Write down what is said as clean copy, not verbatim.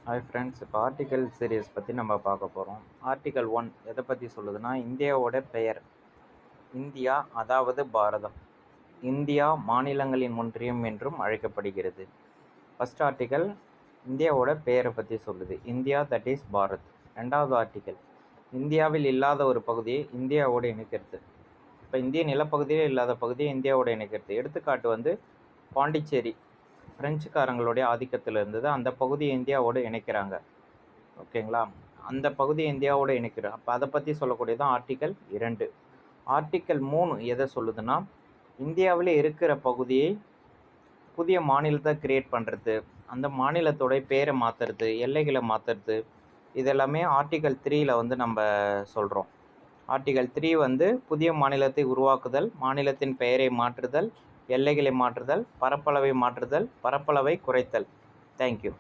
Hi friends, இப்போ article serious பற்றி நம்ம பார்க்க போகிறோம். ஆர்டிகல் 1 எதை பற்றி சொல்லுதுன்னா, இந்தியாவோட பெயர். இந்தியா அதாவது பாரதம். இந்தியா மாநிலங்களின் ஒன்றியம் என்றும் அழைக்கப்படுகிறது. ஃபர்ஸ்ட் ஆர்டிகல் இந்தியாவோட பெயரை பற்றி சொல்லுது. India that is Bharat. ரெண்டாவது ஆர்டிகல் இந்தியாவில் இல்லாத ஒரு பகுதியை இந்தியாவோடு இணைக்கிறது. இப்போ இந்திய நிலப்பகுதியில் இல்லாத பகுதியை இந்தியாவோட இணைக்கிறது. எடுத்துக்காட்டு வந்து பாண்டிச்சேரி பிரெஞ்சுக்காரங்களுடைய ஆதிக்கத்தில் இருந்தது. அந்த பகுதியை இந்தியாவோடு இணைக்கிறாங்க. ஓகேங்களா? அந்த பகுதியை இந்தியாவோடு இணைக்கிறோம். அப்போ அதை பற்றி சொல்லக்கூடியதான் ஆர்டிக்கல் 2. ஆர்டிக்கல் 3 எதை சொல்லுதுன்னா, இந்தியாவில் இருக்கிற பகுதியை புதிய மாநிலத்தை கிரியேட் பண்ணுறது, அந்த மாநிலத்தோடைய பேரை மாற்றுறது, எல்லைகளை மாற்றுறது, இதெல்லாமே ஆர்டிக்கல் 3ல் வந்து நம்ம சொல்கிறோம். ஆர்டிகல் 3 வந்து புதிய மாநிலத்தை உருவாக்குதல், மாநிலத்தின் பெயரை மாற்றுதல், எல்லைகளை மாற்றுதல், பரப்பளவை மாற்றுதல், பரப்பளவை குறைத்தல். தேங்க்யூ.